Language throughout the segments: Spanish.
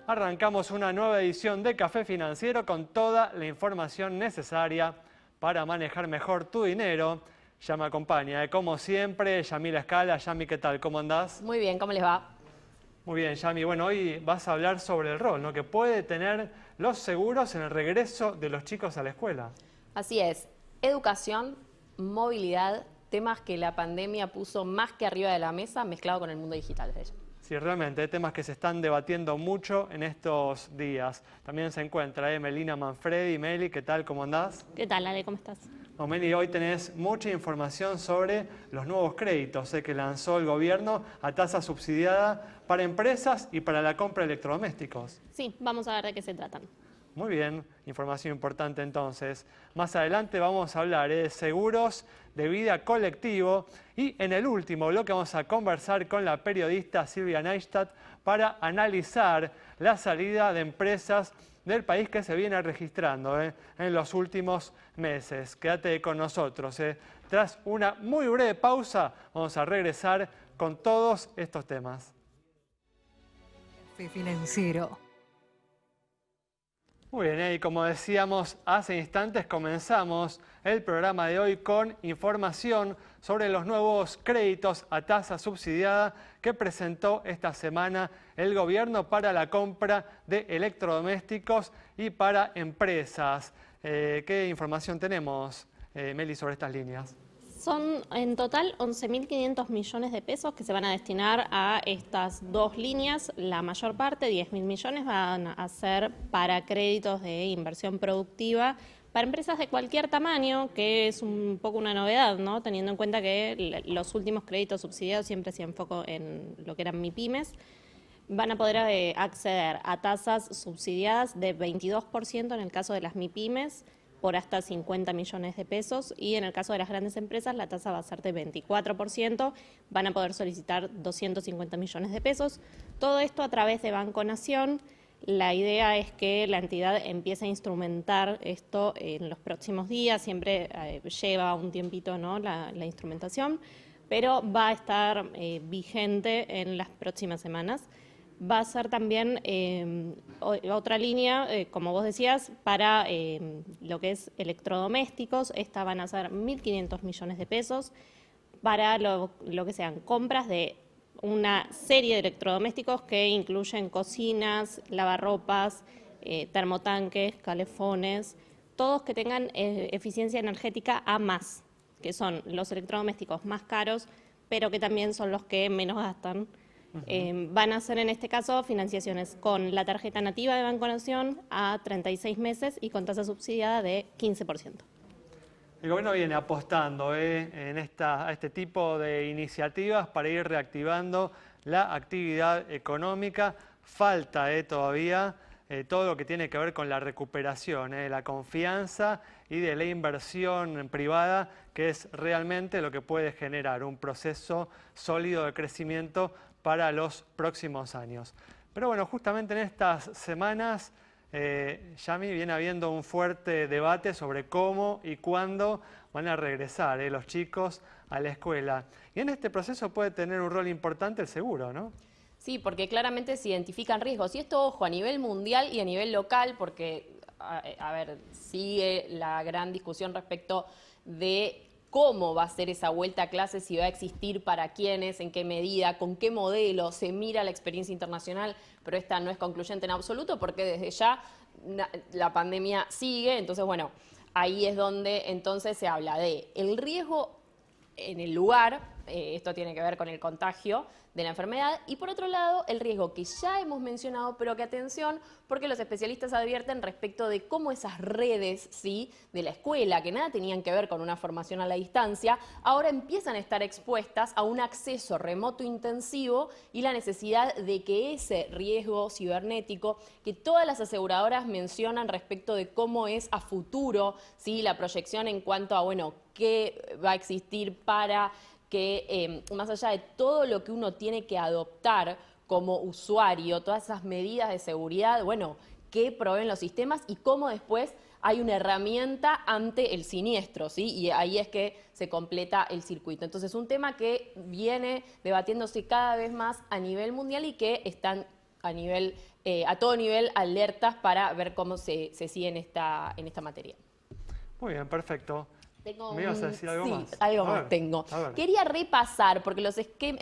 Arrancamos una nueva edición de Café Financiero con toda la información necesaria para manejar mejor tu dinero. Ya me acompaña, como siempre, Yamila Escala. Yami, ¿qué tal? ¿Cómo andás? Muy bien, ¿cómo les va? Muy bien, Yami. Bueno, hoy vas a hablar sobre el rol, ¿no?, que puede tener los seguros en el regreso de los chicos a la escuela. Así es, educación, movilidad, temas que la pandemia puso más que arriba de la mesa, mezclado con el mundo digital de ella. Sí, realmente, hay temas que se están debatiendo mucho en estos días. También se encuentra Melina Manfredi. Meli, ¿qué tal? ¿Cómo andás? ¿Qué tal, Ale? ¿Cómo estás? No, Meli, hoy tenés mucha información sobre los nuevos créditos que lanzó el gobierno a tasa subsidiada para empresas y para la compra de electrodomésticos. Sí, vamos a ver de qué se tratan. Muy bien, información importante entonces. Más adelante vamos a hablar de seguros de vida colectivo y en el último bloque vamos a conversar con la periodista Silvia Neistat para analizar la salida de empresas del país que se viene registrando en los últimos meses. Quédate con nosotros. Tras una muy breve pausa vamos a regresar con todos estos temas. Financiero. Muy bien, y como decíamos hace instantes, comenzamos el programa de hoy con información sobre los nuevos créditos a tasa subsidiada que presentó esta semana el gobierno para la compra de electrodomésticos y para empresas. ¿Qué información tenemos, Meli, sobre estas líneas? Son en total 11.500 millones de pesos que se van a destinar a estas dos líneas. La mayor parte, 10.000 millones, van a ser para créditos de inversión productiva para empresas de cualquier tamaño, que es un poco una novedad, ¿no? Teniendo en cuenta que los últimos créditos subsidiados siempre se enfocó en lo que eran MIPYMES. Van a poder acceder a tasas subsidiadas de 22% en el caso de las MIPYMES, por hasta 50 millones de pesos, y en el caso de las grandes empresas la tasa va a ser de 24%, van a poder solicitar 250 millones de pesos. Todo esto a través de Banco Nación. La idea es que la entidad empiece a instrumentar esto en los próximos días, siempre lleva un tiempito, ¿no?, la instrumentación, pero va a estar vigente en las próximas semanas. Va a ser también otra línea, como vos decías, para lo que es electrodomésticos. Esta van a ser 1.500 millones de pesos para lo que sean compras de una serie de electrodomésticos que incluyen cocinas, lavarropas, termotanques, calefones, todos que tengan eficiencia energética A+, que son los electrodomésticos más caros, pero que también son los que menos gastan. Van a ser en este caso financiaciones con la tarjeta nativa de Banco Nación a 36 meses y con tasa subsidiada de 15%. El gobierno viene apostando a este tipo de iniciativas para ir reactivando la actividad económica. Falta todavía todo lo que tiene que ver con la recuperación, la confianza y de la inversión privada, que es realmente lo que puede generar un proceso sólido de crecimiento para los próximos años. Pero bueno, justamente en estas semanas, Yami, viene habiendo un fuerte debate sobre cómo y cuándo van a regresar los chicos a la escuela. Y en este proceso puede tener un rol importante el seguro, ¿no? Sí, porque claramente se identifican riesgos. Y esto, ojo, a nivel mundial y a nivel local, porque, a ver, sigue la gran discusión respecto de cómo va a ser esa vuelta a clases, si va a existir para quiénes, en qué medida, con qué modelo, se mira la experiencia internacional, pero esta no es concluyente en absoluto porque desde ya la pandemia sigue. Entonces, bueno, ahí es donde entonces se habla de el riesgo en el lugar, esto tiene que ver con el contagio de la enfermedad, y por otro lado el riesgo que ya hemos mencionado, pero que atención, porque los especialistas advierten respecto de cómo esas redes, ¿sí?, de la escuela, que nada tenían que ver con una formación a la distancia, ahora empiezan a estar expuestas a un acceso remoto intensivo y la necesidad de que ese riesgo cibernético, que todas las aseguradoras mencionan respecto de cómo es a futuro, ¿sí?, la proyección en cuanto a, bueno, qué va a existir para que más allá de todo lo que uno tiene que adoptar como usuario, todas esas medidas de seguridad, bueno, qué proveen los sistemas y cómo después hay una herramienta ante el siniestro, ¿sí? Y ahí es que se completa el circuito. Entonces, un tema que viene debatiéndose cada vez más a nivel mundial y que están a todo nivel alertas para ver cómo se sigue en esta materia. Muy bien, perfecto. ¿Me ibas a decir algo más? Algo más tengo. Quería repasar, porque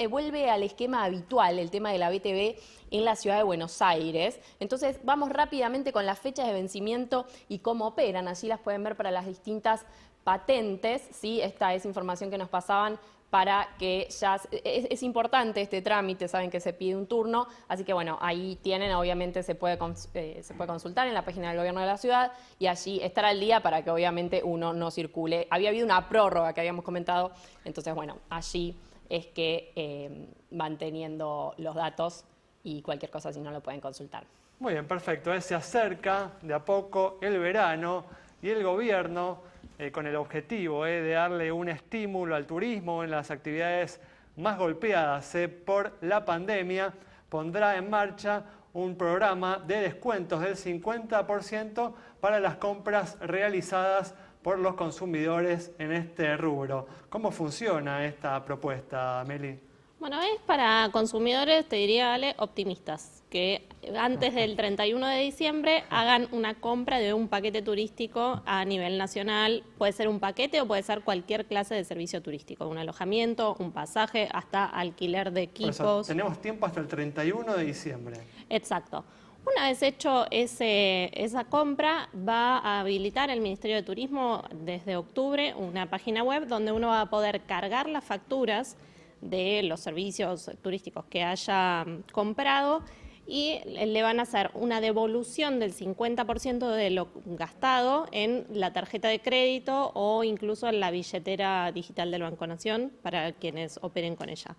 vuelve al esquema habitual el tema de la BTV en la ciudad de Buenos Aires. Entonces, vamos rápidamente con las fechas de vencimiento y cómo operan. Allí las pueden ver para las distintas patentes, ¿sí? Esta es información que nos pasaban para que ya... Es importante este trámite, saben que se pide un turno, así que bueno, ahí tienen, obviamente se puede consultar en la página del gobierno de la ciudad y allí estar al día para que obviamente uno no circule. Había habido una prórroga que habíamos comentado, entonces bueno, allí es que van teniendo los datos y cualquier cosa si no lo pueden consultar. Muy bien, perfecto. Se acerca de a poco el verano y el gobierno, con el objetivo de darle un estímulo al turismo en las actividades más golpeadas por la pandemia, pondrá en marcha un programa de descuentos del 50% para las compras realizadas por los consumidores en este rubro. ¿Cómo funciona esta propuesta, Meli? Bueno, es para consumidores, te diría, Ale, optimistas, que antes del 31 de diciembre hagan una compra de un paquete turístico a nivel nacional. Puede ser un paquete o puede ser cualquier clase de servicio turístico, un alojamiento, un pasaje, hasta alquiler de equipos. Por eso, tenemos tiempo hasta el 31 de diciembre. Exacto. Una vez hecho esa compra, va a habilitar el Ministerio de Turismo desde octubre una página web donde uno va a poder cargar las facturas de los servicios turísticos que haya comprado y le van a hacer una devolución del 50% de lo gastado en la tarjeta de crédito o incluso en la billetera digital del Banco Nación para quienes operen con ella.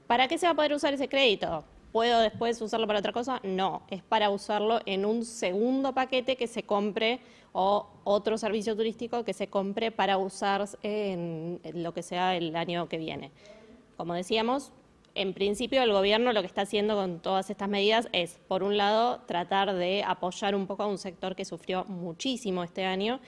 ¿Para qué se va a poder usar ese crédito? ¿Puedo después usarlo para otra cosa? No, es para usarlo en un segundo paquete que se compre o otro servicio turístico que se compre para usar en lo que sea el año que viene. Como decíamos, en principio el gobierno lo que está haciendo con todas estas medidas es, por un lado, tratar de apoyar un poco a un sector que sufrió muchísimo este año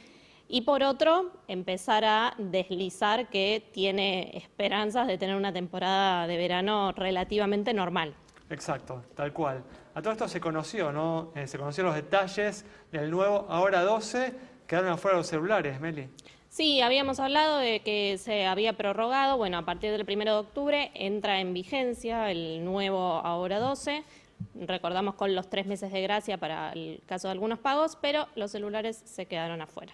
y por otro, empezar a deslizar que tiene esperanzas de tener una temporada de verano relativamente normal. Exacto, tal cual. A todo esto se conoció, ¿no? Se conocieron los detalles del nuevo Ahora 12, quedaron afuera los celulares, Meli. Sí, habíamos hablado de que se había prorrogado, bueno, a partir del 1 de octubre entra en vigencia el nuevo Ahora 12, recordamos con los 3 meses de gracia para el caso de algunos pagos, pero los celulares se quedaron afuera.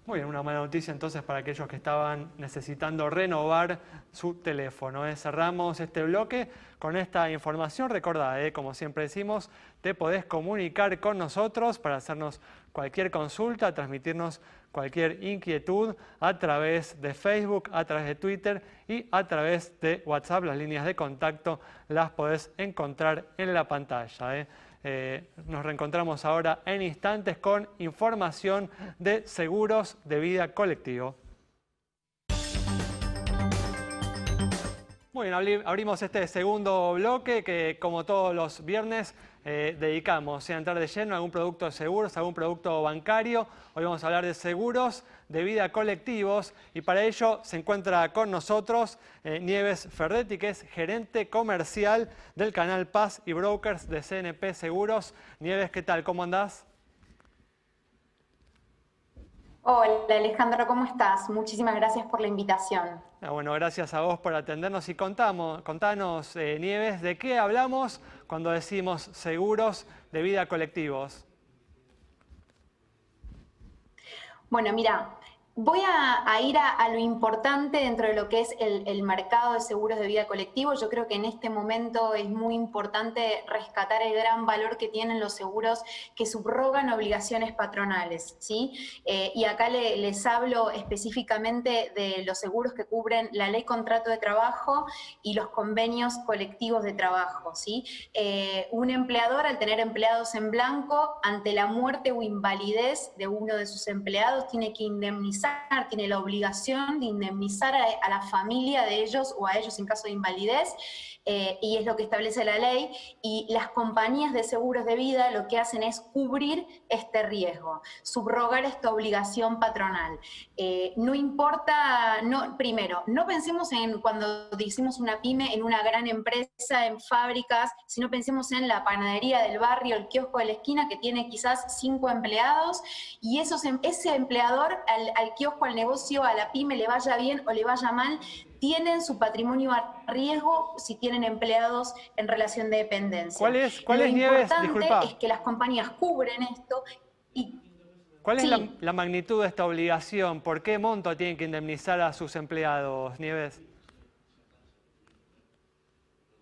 Muy bien, una mala noticia entonces para aquellos que estaban necesitando renovar su teléfono. Cerramos este bloque con esta información. Recordá, como siempre decimos, te podés comunicar con nosotros para hacernos cualquier consulta, transmitirnos cualquier inquietud a través de Facebook, a través de Twitter y a través de WhatsApp. Las líneas de contacto las podés encontrar en la pantalla. Nos reencontramos ahora en instantes con información de seguros de vida colectivo. Muy bien, abrimos este segundo bloque que, como todos los viernes, dedicamos a entrar de lleno a algún producto de seguros, a algún producto bancario. Hoy vamos a hablar de seguros de vida colectivos y para ello se encuentra con nosotros Nieves Ferretti, que es gerente comercial del canal Paz y Brokers de CNP Seguros. Nieves, ¿qué tal? ¿Cómo andás? Hola Alejandro, ¿cómo estás? Muchísimas gracias por la invitación. Bueno, gracias a vos por atendernos y contanos, Nieves, ¿de qué hablamos cuando decimos seguros de vida colectivos? Bueno, mira, voy a ir a lo importante dentro de lo que es el mercado de seguros de vida colectivo. Yo creo que en este momento es muy importante rescatar el gran valor que tienen los seguros que subrogan obligaciones patronales, ¿sí? Y acá les hablo específicamente de los seguros que cubren la ley contrato de trabajo y los convenios colectivos de trabajo, ¿sí? Un empleador, al tener empleados en blanco, ante la muerte o invalidez de uno de sus empleados, tiene que indemnizar indemnizar, tiene la obligación de indemnizar a la familia de ellos o a ellos en caso de invalidez, y es lo que establece la ley, y las compañías de seguros de vida lo que hacen es cubrir este riesgo, subrogar esta obligación patronal. No importa, primero, no pensemos en cuando decimos una pyme, en una gran empresa, en fábricas, sino pensemos en la panadería del barrio, el kiosco de la esquina que tiene quizás 5 empleados, y ese empleador al kiosco, al negocio, a la pyme, le vaya bien o le vaya mal, tienen su patrimonio a riesgo si tienen empleados en relación de dependencia. ¿Cuál es, Nieves? Lo Disculpa. importante es que las compañías cubren esto y... ¿Cuál es la magnitud de esta obligación? ¿Por qué monto tienen que indemnizar a sus empleados, Nieves?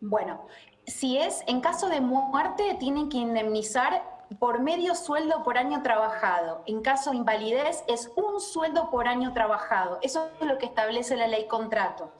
Bueno, si es en caso de muerte, tienen que indemnizar por medio sueldo por año trabajado. En caso de invalidez, es un sueldo por año trabajado. Eso es lo que establece la ley contrato.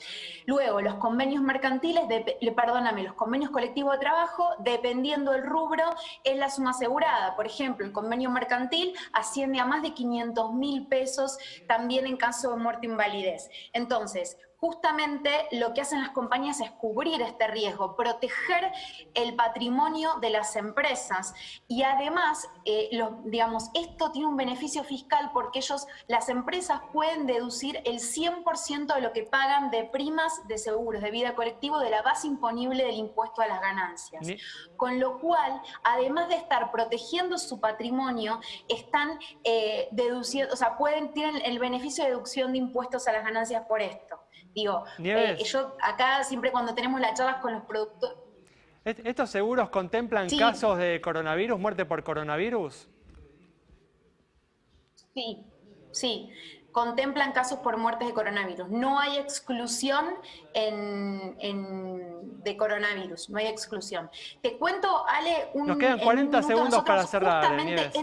Luego, los convenios mercantiles, los convenios colectivos de trabajo, dependiendo del rubro, es la suma asegurada. Por ejemplo, el convenio mercantil asciende a más de 500.000 pesos también en caso de muerte o invalidez. Entonces, justamente lo que hacen las compañías es cubrir este riesgo, proteger el patrimonio de las empresas, y además, esto tiene un beneficio fiscal porque las empresas pueden deducir el 100% de lo que pagan de primas de seguros de vida colectivo de la base imponible del impuesto a las ganancias. Con lo cual, además de estar protegiendo su patrimonio, están deduciendo, tienen el beneficio de deducción de impuestos a las ganancias por esto. Digo, yo acá siempre cuando tenemos las charlas con los productores... ¿Estos seguros contemplan casos de coronavirus, muerte por coronavirus? Sí, contemplan casos por muertes de coronavirus. No hay exclusión de coronavirus, no hay exclusión. Te cuento, Ale, nos quedan 40 segundos para cerrar, Nieves.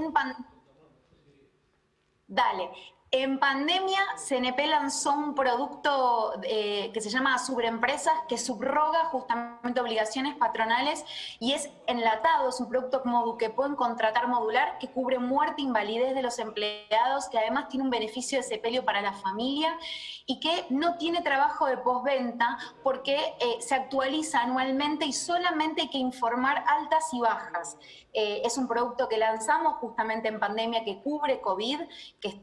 Dale. En pandemia, CNP lanzó un producto que se llama Subempresas, que subroga justamente obligaciones patronales y es enlatado, es un producto que pueden contratar modular, que cubre muerte e invalidez de los empleados, que además tiene un beneficio de sepelio para la familia y que no tiene trabajo de postventa porque se actualiza anualmente y solamente hay que informar altas y bajas. Es un producto que lanzamos justamente en pandemia que cubre COVID, que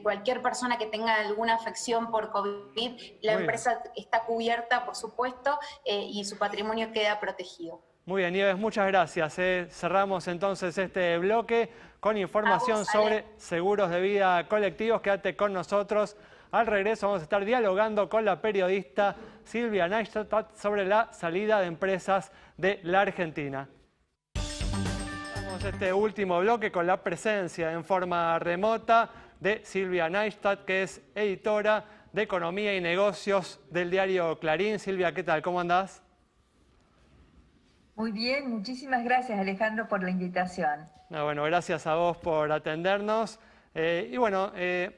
cualquier persona que tenga alguna afección por COVID, la empresa está cubierta, por supuesto, y su patrimonio queda protegido. Muy bien, Nieves, muchas gracias. Cerramos entonces este bloque con información sobre seguros de vida colectivos. Quédate con nosotros. Al regreso vamos a estar dialogando con la periodista Silvia Neistat sobre la salida de empresas de la Argentina. Este último bloque con la presencia en forma remota de Silvia Neistat, que es editora de Economía y Negocios del diario Clarín. Silvia, ¿qué tal? ¿Cómo andás? Muy bien, muchísimas gracias, Alejandro, por la invitación. Bueno, gracias a vos por atendernos. En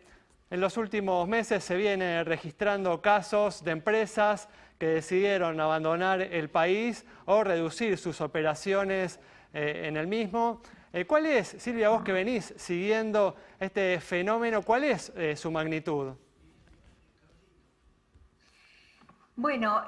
los últimos meses se vienen registrando casos de empresas que decidieron abandonar el país o reducir sus operaciones en el mismo. ¿Cuál es, Silvia, vos que venís siguiendo este fenómeno, cuál es su magnitud? Bueno,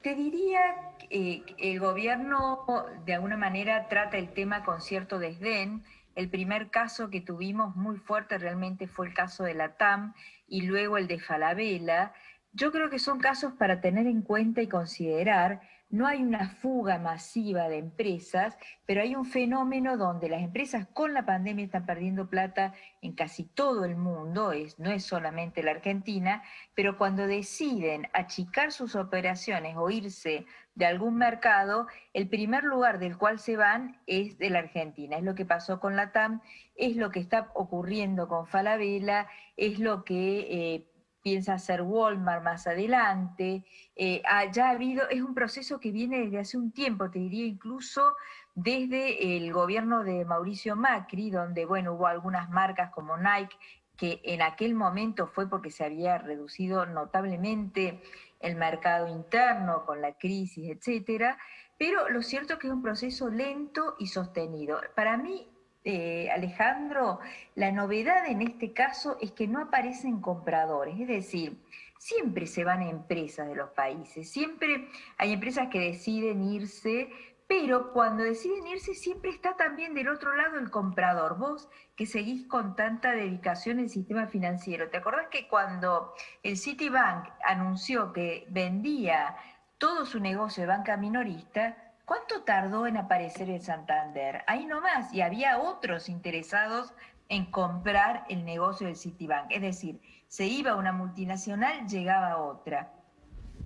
te diría que el gobierno de alguna manera trata el tema con cierto desdén. El primer caso que tuvimos muy fuerte realmente fue el caso de la TAM y luego el de Falabella. Yo creo que son casos para tener en cuenta y considerar. No hay una fuga masiva de empresas, pero hay un fenómeno donde las empresas con la pandemia están perdiendo plata en casi todo el mundo, no es solamente la Argentina, pero cuando deciden achicar sus operaciones o irse de algún mercado, el primer lugar del cual se van es de la Argentina. Es lo que pasó con la TAM, es lo que está ocurriendo con Falabella, es lo que piensa hacer Walmart más adelante. Es un proceso que viene desde hace un tiempo, te diría incluso desde el gobierno de Mauricio Macri, donde hubo algunas marcas como Nike, que en aquel momento fue porque se había reducido notablemente el mercado interno con la crisis, etcétera, pero lo cierto es que es un proceso lento y sostenido. Para mí, Alejandro, la novedad en este caso es que no aparecen compradores, es decir, siempre se van empresas de los países, siempre hay empresas que deciden irse, pero cuando deciden irse siempre está también del otro lado el comprador. Vos que seguís con tanta dedicación el sistema financiero, ¿te acordás que cuando el Citibank anunció que vendía todo su negocio de banca minorista, ¿cuánto tardó en aparecer el Santander? Ahí nomás, y había otros interesados en comprar el negocio del Citibank. Es decir, se iba una multinacional, llegaba otra.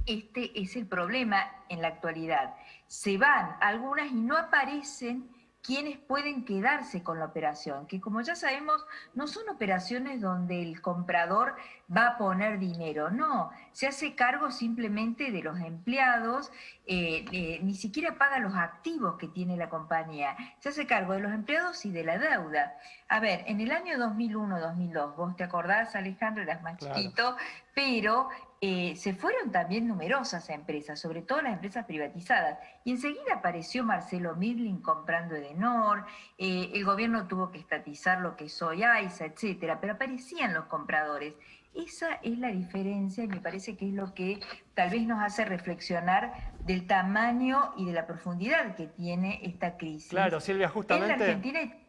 Este es el problema en la actualidad. Se van algunas y no aparecen quienes pueden quedarse con la operación, que como ya sabemos no son operaciones donde el comprador va a poner dinero, no, se hace cargo simplemente de los empleados, ni siquiera paga los activos que tiene la compañía, se hace cargo de los empleados y de la deuda. A ver, en el año 2001-2002, vos te acordás, Alejandro, eras más chiquito, pero se fueron también numerosas empresas, sobre todo las empresas privatizadas, y enseguida apareció Marcelo Midlin comprando Edenor, el gobierno tuvo que estatizar lo que es hoy AISA, etcétera, pero aparecían los compradores. Esa es la diferencia y me parece que es lo que tal vez nos hace reflexionar del tamaño y de la profundidad que tiene esta crisis. Claro, Silvia, justamente... En la Argentina y...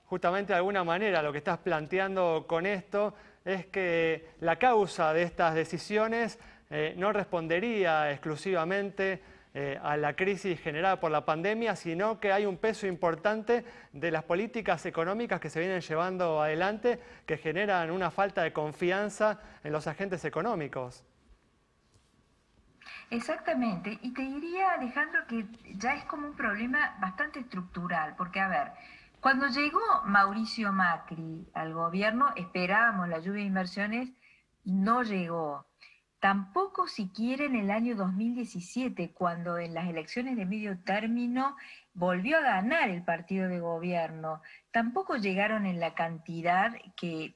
Justamente de alguna manera lo que estás planteando con esto es que la causa de estas decisiones no respondería exclusivamente a la crisis generada por la pandemia, sino que hay un peso importante de las políticas económicas que se vienen llevando adelante que generan una falta de confianza en los agentes económicos. Exactamente, y te diría, Alejandro, que ya es como un problema bastante estructural, porque a ver, cuando llegó Mauricio Macri al gobierno, esperábamos la lluvia de inversiones, no llegó. Tampoco siquiera en el año 2017, cuando en las elecciones de medio término volvió a ganar el partido de gobierno. Tampoco llegaron en la cantidad que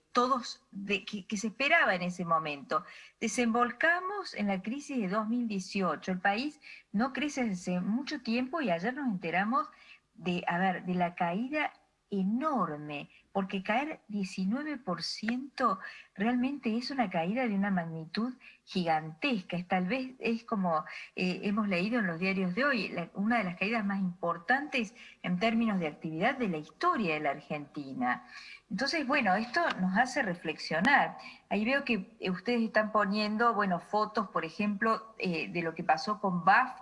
que se esperaba en ese momento. Desembolcamos en la crisis de 2018. El país no crece desde mucho tiempo y ayer nos enteramos de la caída enorme, porque caer 19% realmente es una caída de una magnitud gigantesca. Tal vez es como hemos leído en los diarios de hoy, una de las caídas más importantes en términos de actividad de la historia de la Argentina. Entonces, bueno, esto nos hace reflexionar. Ahí veo que ustedes están poniendo, fotos, por ejemplo, de lo que pasó con BAF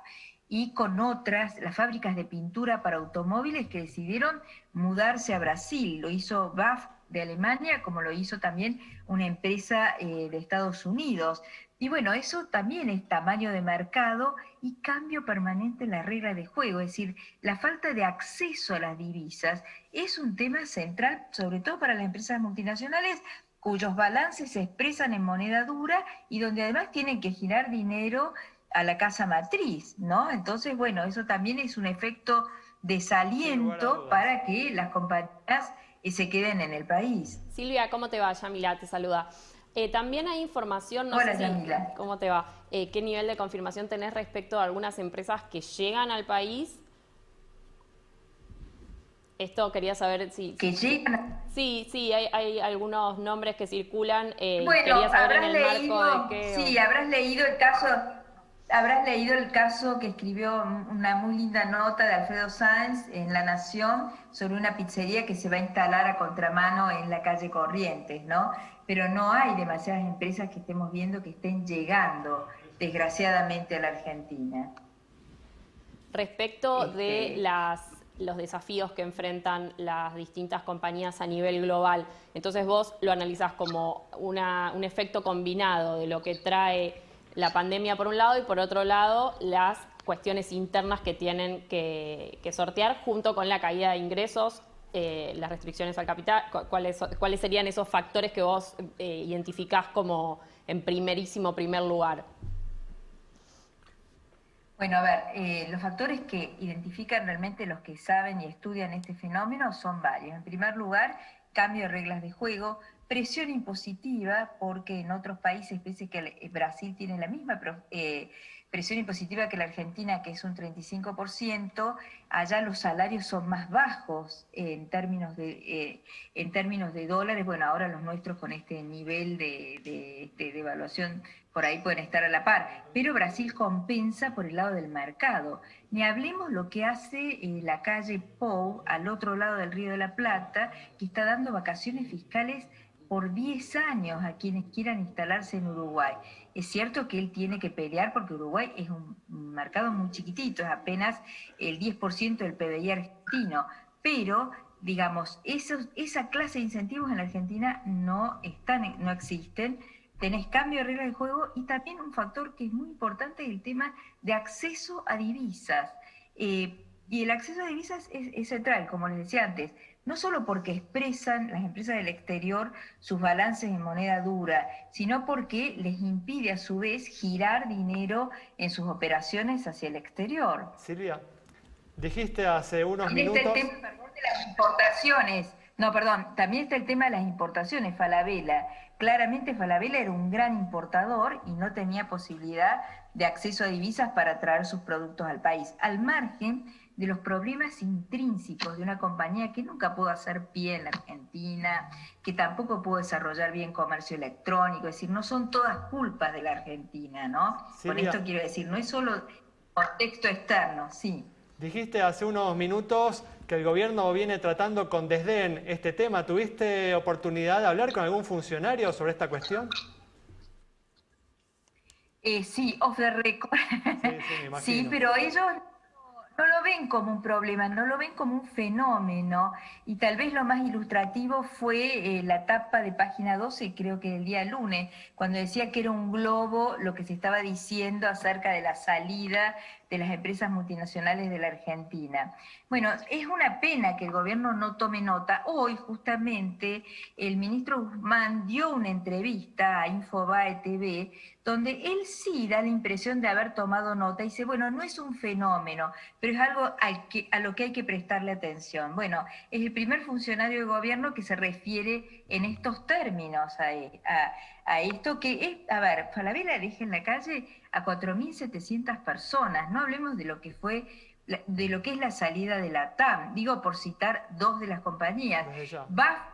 y con otras, las fábricas de pintura para automóviles que decidieron mudarse a Brasil. Lo hizo BAF de Alemania, como lo hizo también una empresa de Estados Unidos. Y bueno, eso también es tamaño de mercado y cambio permanente en la regla de juego. Es decir, la falta de acceso a las divisas es un tema central, sobre todo para las empresas multinacionales, cuyos balances se expresan en moneda dura y donde además tienen que girar dinero a la casa matriz, ¿no? Entonces, bueno, eso también es un efecto desaliento para que las compañías se queden en el país. Silvia, ¿cómo te va? Yamila te saluda. También hay información, Hola, Yamila. ¿Cómo te va? ¿Qué nivel de confirmación tenés respecto a algunas empresas que llegan al país? Esto quería saber si... ¿Que llegan? Sí, hay algunos nombres que circulan. Bueno, quería saber en el leído, marco de qué... Sí, habrás leído el caso... Habrás leído el caso que escribió una muy linda nota de Alfredo Sáenz en La Nación sobre una pizzería que se va a instalar a contramano en la calle Corrientes, ¿no? Pero no hay demasiadas empresas que estemos viendo que estén llegando, desgraciadamente, a la Argentina. Respecto de los desafíos que enfrentan las distintas compañías a nivel global, entonces vos lo analizás como un efecto combinado de lo que trae la pandemia por un lado y por otro lado las cuestiones internas que tienen que sortear junto con la caída de ingresos, las restricciones al capital. ¿Cuáles serían esos factores que vos identificás como en primer lugar? Bueno, a ver, los factores que identifican realmente los que saben y estudian este fenómeno son varios. En primer lugar, cambio de reglas de juego. presión impositiva, porque en otros países, pese que Brasil tiene la misma presión impositiva que la Argentina, que es un 35%, allá los salarios son más bajos en términos de dólares. Bueno, ahora los nuestros con este nivel de devaluación por ahí pueden estar a la par, pero Brasil compensa por el lado del mercado. Ni hablemos lo que hace la calle Pou, al otro lado del Río de la Plata, que está dando vacaciones fiscales por 10 años a quienes quieran instalarse en Uruguay. Es cierto que él tiene que pelear porque Uruguay es un mercado muy chiquitito, es apenas el 10% del PBI argentino, pero digamos, esa clase de incentivos en la Argentina no existen. Tenés cambio de reglas de juego y también un factor que es muy importante es el tema de acceso a divisas. Y el acceso a divisas es central, como les decía antes, no solo porque expresan las empresas del exterior sus balances en moneda dura, sino porque les impide a su vez girar dinero en sus operaciones hacia el exterior. Silvia, dijiste hace unos minutos... Está el tema, perdón, de las importaciones. No, perdón, también está el tema de las importaciones, Falabella. Claramente Falabella era un gran importador y no tenía posibilidad de acceso a divisas para traer sus productos al país, al margen de los problemas intrínsecos de una compañía que nunca pudo hacer pie en la Argentina, que tampoco pudo desarrollar bien comercio electrónico, es decir, no son todas culpas de la Argentina, ¿no? Con esto quiero decir, no es solo contexto externo, sí. Dijiste hace unos minutos que el gobierno viene tratando con desdén este tema. ¿Tuviste oportunidad de hablar con algún funcionario sobre esta cuestión? Sí, off the record. Sí, me imagino. Sí, pero ellos no lo ven como un problema, no lo ven como un fenómeno. Y tal vez lo más ilustrativo fue la tapa de página 12, creo que el día lunes, cuando decía que era un globo lo que se estaba diciendo acerca de la salida de las empresas multinacionales de la Argentina. Bueno, es una pena que el gobierno no tome nota. Hoy, justamente, el ministro Guzmán dio una entrevista a Infobae TV, donde él sí da la impresión de haber tomado nota y dice, bueno, no es un fenómeno, pero es algo a lo que hay que prestarle atención. Bueno, es el primer funcionario de gobierno que se refiere en estos términos a esto que es, a ver, Falabella deja en la calle a 4.700 personas, no hablemos de lo que fue, de lo que es la salida de la TAM, digo por citar dos de las compañías, va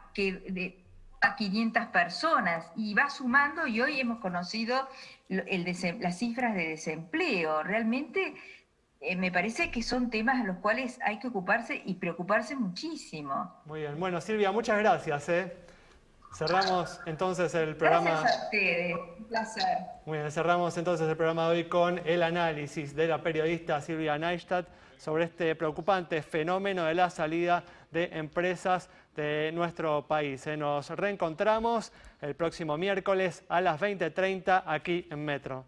a 500 personas y va sumando y hoy hemos conocido las cifras de desempleo, realmente me parece que son temas a los cuales hay que ocuparse y preocuparse muchísimo. Muy bien, bueno Silvia, muchas gracias. Cerramos entonces el programa. Gracias a ustedes, un placer. Muy bien, cerramos entonces el programa de hoy con el análisis de la periodista Silvia Neistat sobre este preocupante fenómeno de la salida de empresas de nuestro país. Nos reencontramos el próximo miércoles a las 20:30 aquí en Metro.